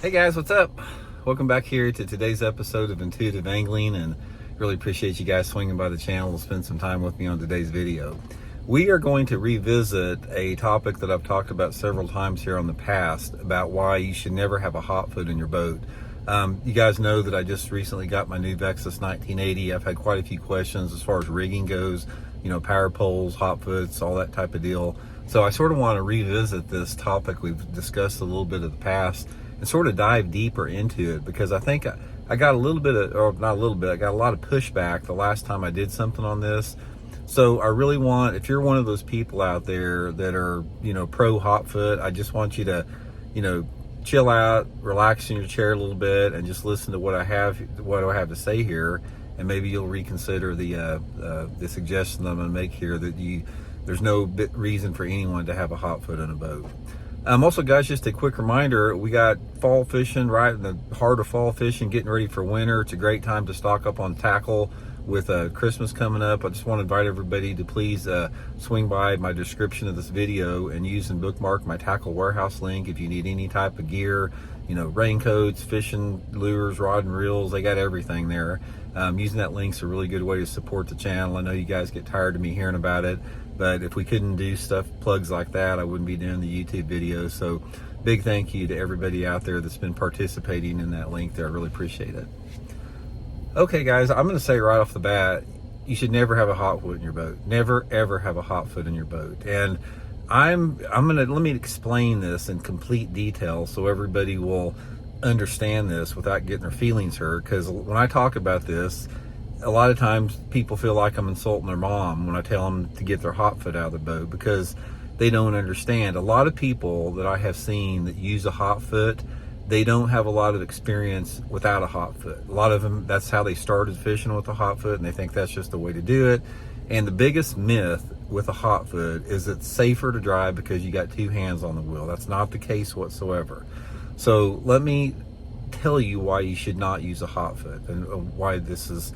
Hey guys, what's up? Welcome back here to today's episode of Intuitive Angling, and really appreciate you guys swinging by the channel to spend some time with me on today's video. We are going to revisit a topic that I've talked about several times here on the past about why you should never have a hotfoot in your boat. You guys know that I just recently got my new Vexus 1980. I've had quite a few questions as far as rigging goes, you know, power poles, hotfoots, all that type of deal. So I sort of want to revisit this topic we've discussed a little bit of the past and sort of dive deeper into it, because I think I got a little bit of, or not a little bit, I got a lot of pushback the last time I did something on this. So I really want, if you're one of those people out there that are, you know, pro hotfoot, I just want you to, you know, chill out, relax in your chair a little bit, and just listen to what I have to say here, and maybe you'll reconsider the suggestion that I'm going to make here, that there's no reason for anyone to have a hotfoot in a boat. Also, guys, just a quick reminder, we got fall fishing right in the heart of fall fishing, getting ready for winter. It's a great time to stock up on tackle with Christmas coming up. I just want to invite everybody to please swing by my description of this video and use and bookmark my tackle warehouse link if you need any type of gear, you know, raincoats, fishing lures, rod and reels. They got everything there. Using that link's a really good way to support the channel. I know you guys get tired of me hearing about it, but if we couldn't do plugs like that, I wouldn't be doing the YouTube videos. So big thank you to everybody out there that's been participating in that link there. I really appreciate it. Okay guys, I'm going to say right off the bat, you should never have a hotfoot in your boat. Never ever have a hotfoot in your boat. And let me explain this in complete detail so everybody will understand this without getting their feelings hurt, because when I talk about this, a lot of times people feel like I'm insulting their mom when I tell them to get their hotfoot out of the boat, because they don't understand. A lot of people that I have seen that use a hotfoot, they don't have a lot of experience without a hotfoot. A lot of them, that's how they started fishing with a hotfoot, and they think that's just the way to do it. And the biggest myth with a hotfoot is it's safer to drive because you got two hands on the wheel. That's not the case whatsoever. So let me tell you why you should not use a hotfoot and why this is,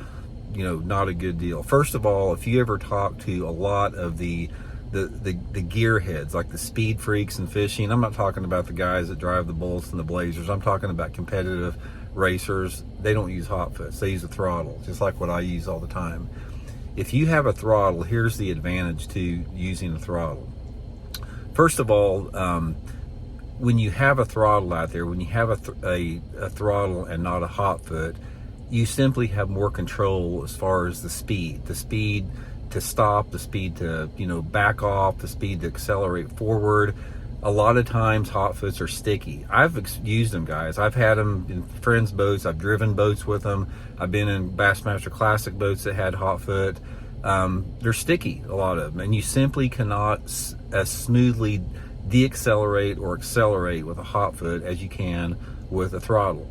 you know, not a good deal. First of all, if you ever talk to a lot of the gearheads, like the speed freaks in fishing, I'm not talking about the guys that drive the Bullets and the Blazers. I'm talking about competitive racers. They don't use hotfoots. They use a throttle, just like what I use all the time. If you have a throttle, here's the advantage to using a throttle. First of all, when you have a throttle out there, when you have a throttle and not a hotfoot, you simply have more control as far as the speed to stop, the speed to, you know, back off, the speed to accelerate forward. A lot of times hotfoots are sticky. I've used them, guys. I've had them in friends' boats. I've driven boats with them. I've been in Bassmaster Classic boats that had hotfoot. They're sticky, a lot of them, and you simply cannot as smoothly deaccelerate or accelerate with a hotfoot as you can with a throttle.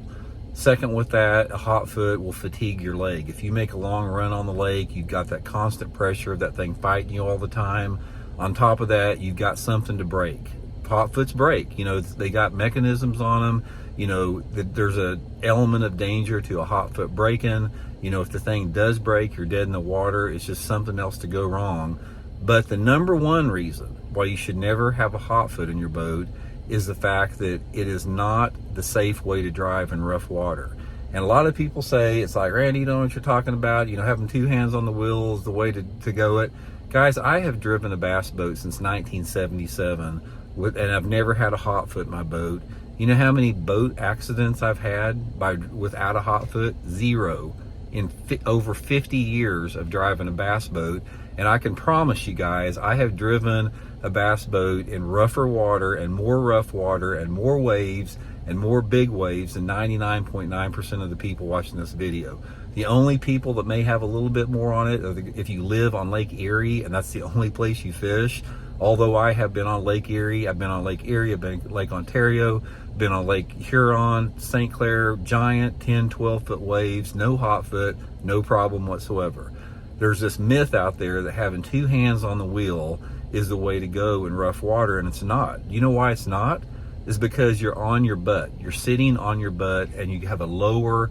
Second, with that, a hotfoot will fatigue your leg. If you make a long run on the lake, you've got that constant pressure of that thing fighting you all the time. On top of that, you've got something to break. Hotfoots break, you know, they got mechanisms on them. You know, there's an element of danger to a hotfoot breaking. You know, if the thing does break, you're dead in the water. It's just something else to go wrong. But the number one reason why you should never have a hotfoot in your boat is the fact that it is not the safe way to drive in rough water. And a lot of people say, it's like, Randy, you know what you're talking about, you know, having two hands on the wheel is the way to go it. Guys, I have driven a bass boat since 1977, and I've never had a hotfoot in my boat. You know how many boat accidents I've had without a hotfoot? Zero in over 50 years of driving a bass boat. And I can promise you guys, I have driven a bass boat in rougher water and more rough water and more waves and more big waves than 99.9% of the people watching this video. The only people that may have a little bit more on it are if you live on Lake Erie and that's the only place you fish. Although I have been on Lake Erie, I've been on Lake Erie, I've been on Lake Ontario, been on Lake Huron, St. Clair, giant 10, 12-foot waves, no hotfoot, no problem whatsoever. There's this myth out there that having two hands on the wheel is the way to go in rough water, and it's not. You know why it's not? It's because you're on your butt. You're sitting on your butt, and you have a lower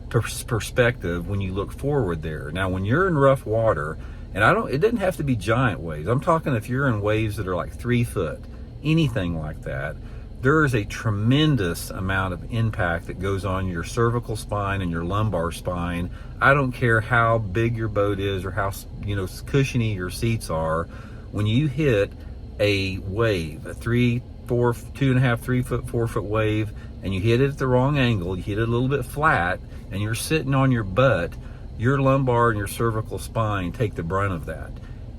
perspective when you look forward there. Now, when you're in rough water, and it doesn't have to be giant waves. I'm talking if you're in waves that are like 3 foot, anything like that, there is a tremendous amount of impact that goes on your cervical spine and your lumbar spine. I don't care how big your boat is or how, you know, cushiony your seats are. When you hit a wave, a 2.5, 3 foot, 4 foot wave, and you hit it at the wrong angle, you hit it a little bit flat, and you're sitting on your butt, your lumbar and your cervical spine take the brunt of that.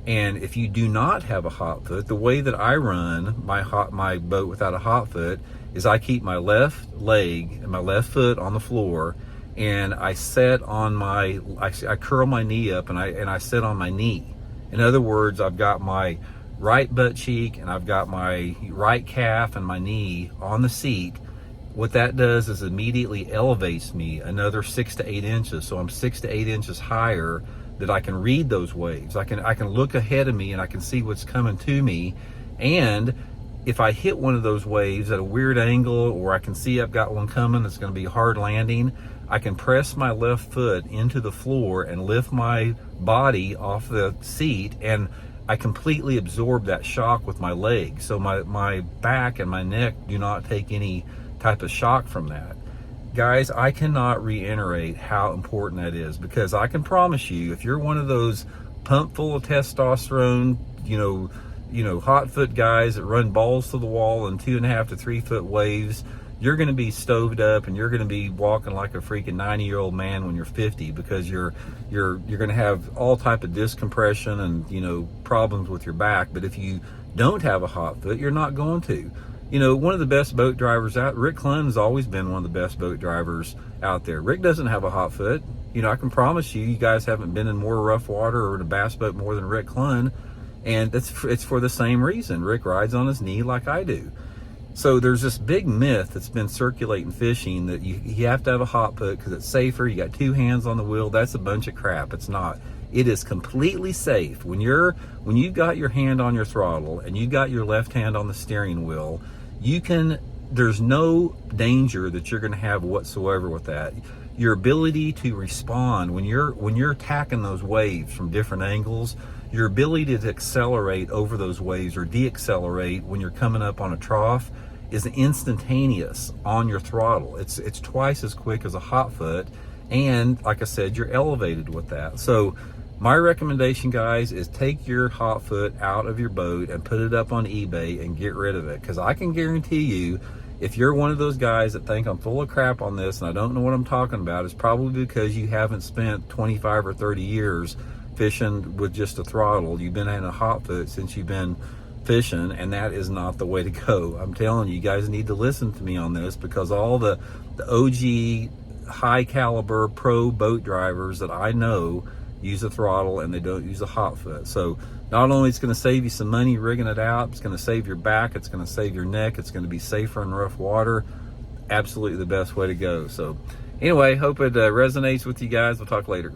And if you do not have a Hotfoot, the way that I run my boat without a Hotfoot is I keep my left leg and my left foot on the floor, and I set on I curl my knee up, and I sit on my knee. In other words, I've got my right butt cheek and I've got my right calf and my knee on the seat. What that does is immediately elevates me another 6 to 8 inches. So I'm 6 to 8 inches higher, that I can read those waves. I can look ahead of me and I can see what's coming to me. And if I hit one of those waves at a weird angle, or I can see I've got one coming that's going to be hard landing, I can press my left foot into the floor and lift my body off the seat, and I completely absorb that shock with my legs. So my back and my neck do not take any type of shock from that. Guys, I cannot reiterate how important that is, because I can promise you, if you're one of those pump full of testosterone, you know, Hotfoot guys that run balls to the wall in 2.5 to 3 foot waves, you're going to be stoved up and you're going to be walking like a freaking 90-year-old man when you're 50, because you're going to have all type of discompression and, you know, problems with your back. But if you don't have a Hotfoot, you're not going to. You know, one of the best boat drivers out, Rick Clunn has always been one of the best boat drivers out there. Rick doesn't have a Hotfoot. You know, I can promise you, you guys haven't been in more rough water or in a bass boat more than Rick Clunn. And it's for the same reason. Rick rides on his knee like I do. So there's this big myth that's been circulating fishing that you have to have a Hotfoot because it's safer. You got 2 hands on the wheel. That's a bunch of crap. It's not. It is completely safe. When you've got your hand on your throttle and you got your left hand on the steering wheel, there's no danger that you're going to have whatsoever with that. Your ability to respond when you're attacking those waves from different angles, your ability to accelerate over those waves or deaccelerate when you're coming up on a trough is instantaneous on your throttle. It's twice as quick as a Hotfoot, and like I said, you're elevated with that. So my recommendation, guys, is take your Hotfoot out of your boat and put it up on eBay and get rid of it, because I can guarantee you, if you're one of those guys that think I'm full of crap on this and I don't know what I'm talking about, it's probably because you haven't spent 25 or 30 years fishing with just a throttle. You've been in a Hotfoot since you've been fishing, and that is not the way to go. I'm telling you, you guys need to listen to me on this, because all the OG high caliber pro boat drivers that I know use a throttle and they don't use a Hotfoot. So not only it's going to save you some money rigging it out, it's going to save your back, it's going to save your neck, it's going to be safer in rough water. Absolutely the best way to go. So anyway, hope it resonates with you guys. We'll talk later.